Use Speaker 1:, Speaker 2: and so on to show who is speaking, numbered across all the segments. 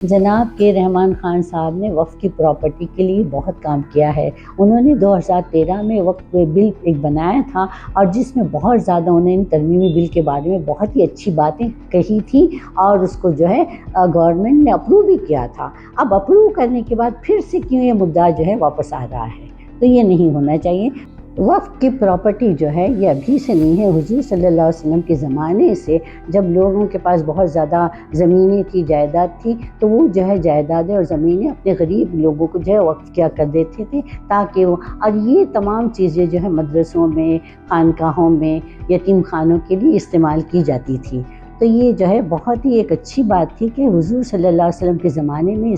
Speaker 1: جناب کے رحمان خان صاحب نے وقف کی پراپرٹی کے لیے بہت کام کیا ہے۔ انہوں نے 2013 میں وقف بل ایک بنایا تھا اور جس میں بہت زیادہ انہوں نے ترمیمی بل کے بارے میں بہت ہی اچھی باتیں کہی تھیں اور اس کو جو ہے گورنمنٹ نے اپروو بھی کیا تھا۔ اب اپروو کرنے کے بعد پھر سے کیوں یہ مدعا جو ہے واپس آ رہا ہے؟ تو یہ نہیں ہونا چاہیے۔ وقف کی پراپرٹی جو ہے یہ ابھی سے نہیں ہے، حضور صلی اللہ علیہ وسلم کے زمانے سے جب لوگوں کے پاس بہت زیادہ زمینیں تھی، جائیداد تھی، تو وہ جو ہے جائیدادیں اور زمینیں اپنے غریب لوگوں کو جو ہے وقف کیا کر دیتے تھے تاکہ وہ، اور یہ تمام چیزیں جو ہے مدرسوں میں، خانقاہوں میں، یتیم خانوں کے لیے استعمال کی جاتی تھی۔ تو یہ جو ہے بہت ہی ایک اچھی بات تھی کہ حضور صلی اللہ علیہ وسلم کے زمانے میں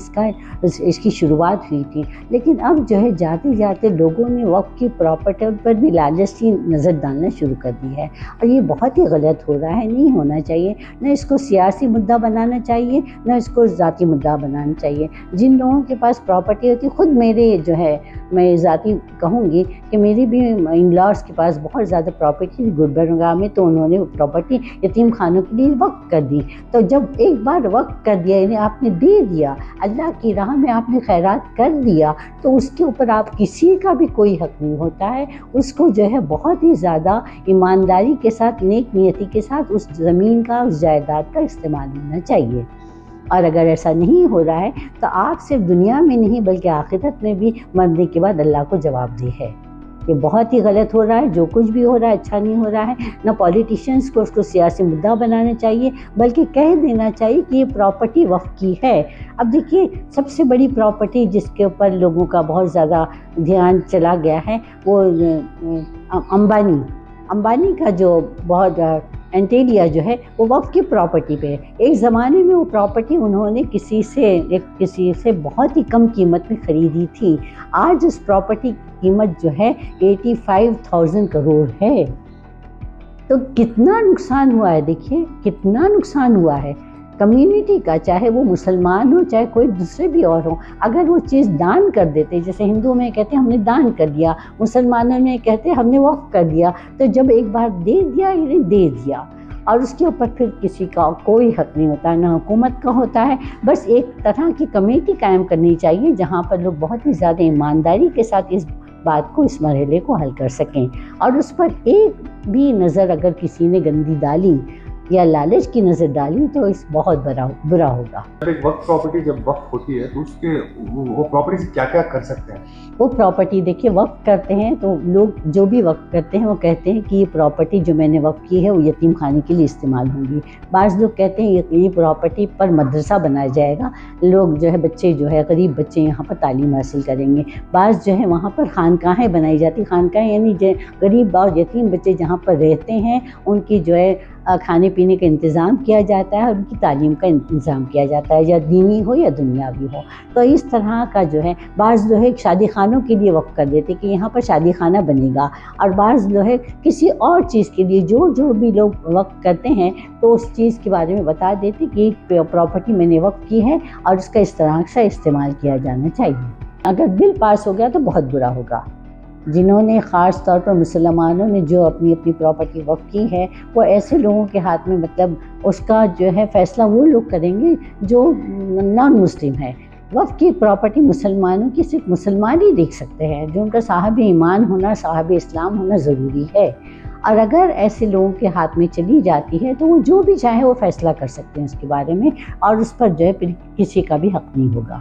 Speaker 1: اس کی شروعات ہوئی تھی۔ لیکن اب جو ہے جاتے جاتے لوگوں نے وقف کی پراپرٹی پر بھی لالچی نظر ڈالنا شروع کر دی ہے اور یہ بہت ہی غلط ہو رہا ہے، نہیں ہونا چاہیے۔ نہ اس کو سیاسی مدعا بنانا چاہیے، نہ اس کو ذاتی مدعا بنانا چاہیے۔ جن لوگوں کے پاس پراپرٹی ہوتی، خود میرے جو ہے میں ذاتی کہوں گی کہ میری بھی ان لاز کے پاس بہت زیادہ پراپرٹی تھی گلبرگہ میں، تو انہوں نے پراپرٹی یتیم خانوں کے لیے وقف کر دی۔ تو جب ایک بار وقف کر دیا، یعنی آپ نے دے دیا، اللہ کی راہ میں آپ نے خیرات کر دیا، تو اس کے اوپر آپ کسی کا بھی کوئی حق نہیں ہوتا ہے۔ اس کو جو ہے بہت ہی زیادہ ایمانداری کے ساتھ، نیک نیتی کے ساتھ اس زمین کا، اس جائیداد کا استعمال ہونا چاہیے۔ اور اگر ایسا نہیں ہو رہا ہے تو آپ صرف دنیا میں نہیں بلکہ آخرت میں بھی مرنے کے بعد اللہ کو جواب دہ ہے۔ یہ بہت ہی غلط ہو رہا ہے، جو کچھ بھی ہو رہا ہے اچھا نہیں ہو رہا ہے۔ نہ پولیٹیشینز کو اس کو سیاسی مدعا بنانا چاہیے، بلکہ کہہ دینا چاہیے کہ یہ پراپرٹی وقف کی ہے۔ اب دیکھیے، سب سے بڑی پراپرٹی جس کے اوپر لوگوں کا بہت زیادہ دھیان چلا گیا ہے وہ امبانی کا جو بہت انٹیلیا جو ہے وہ وقف کی پراپرٹی پہ ہے۔ ایک زمانے میں وہ پراپرٹی انہوں نے کسی سے بہت ہی کم قیمت میں خریدی تھی۔ آج اس پراپرٹی کی قیمت جو ہے 85,000 کروڑ ہے۔ تو کتنا نقصان ہوا ہے، دیکھیے کتنا نقصان ہوا ہے کمیونٹی کا، چاہے وہ مسلمان ہو چاہے کوئی دوسرے بھی اور ہوں۔ اگر وہ چیز دان کر دیتے، جیسے ہندو میں کہتے ہیں ہم نے دان کر دیا، مسلمانوں میں کہتے ہیں ہم نے وقف کر دیا، تو جب ایک بار دے دیا یعنی دے دیا، اور اس کے اوپر پھر کسی کا کوئی حق نہیں ہوتا، نہ حکومت کا ہوتا ہے۔ بس ایک طرح کی کمیٹی قائم کرنی چاہیے جہاں پر لوگ بہت ہی زیادہ ایمانداری کے ساتھ اس بات کو، اس مرحلے کو حل کر سکیں، اور اس پر ایک بھی نظر اگر کسی نے گندی ڈالی یا لالچ کی نظر ڈالی تو اس بہت برا ہوگا۔
Speaker 2: ایک وقف پراپرٹی جب وقف ہوتی ہے تو اس کے وہ پراپرٹی سے کیا کیا کر سکتے ہیں؟
Speaker 1: وہ پراپرٹی دیکھیے وقف کرتے ہیں تو لوگ جو بھی وقف کرتے ہیں وہ کہتے ہیں کہ یہ پراپرٹی جو میں نے وقف کی ہے وہ یتیم خانے کے لیے استعمال ہوں گی۔ بعض لوگ کہتے ہیں یہ پراپرٹی پر مدرسہ بنایا جائے گا، لوگ جو ہے بچے جو ہے غریب بچے یہاں پر تعلیم حاصل کریں گے۔ بعض جو ہے وہاں پر خانقاہیں بنائی جاتی، خانقاہیں یعنی غریب اور یتیم بچے جہاں پر رہتے ہیں ان کی جو ہے کھانے پینے کا انتظام کیا جاتا ہے اور ان کی تعلیم کا انتظام کیا جاتا ہے، یا دینی ہو یا دنیاوی ہو۔ تو اس طرح کا جو ہے بعض جو ہے شادی خانوں کے لیے وقف کر دیتے کہ یہاں پر شادی خانہ بنے گا، اور بعض جو ہے کسی اور چیز کے لیے جو بھی لوگ وقف کرتے ہیں تو اس چیز کے بارے میں بتا دیتے کہ یہ پراپرٹی میں نے وقف کی ہے اور اس کا اس طرح سے استعمال کیا جانا چاہیے۔ اگر بل پاس ہو گیا تو بہت برا ہوگا۔ جنہوں نے خاص طور پر مسلمانوں نے جو اپنی پراپرٹی وقف کی ہے، وہ ایسے لوگوں کے ہاتھ میں، مطلب اس کا جو ہے فیصلہ وہ لوگ کریں گے جو نان مسلم ہے۔ وقف کی پراپرٹی مسلمانوں کی صرف مسلمان ہی دیکھ سکتے ہیں، جو ان کا صاحب ایمان ہونا، صاحب اسلام ہونا ضروری ہے۔ اور اگر ایسے لوگوں کے ہاتھ میں چلی جاتی ہے تو وہ جو بھی چاہے وہ فیصلہ کر سکتے ہیں اس کے بارے میں، اور اس پر جو ہے پھر کسی کا بھی حق نہیں ہوگا۔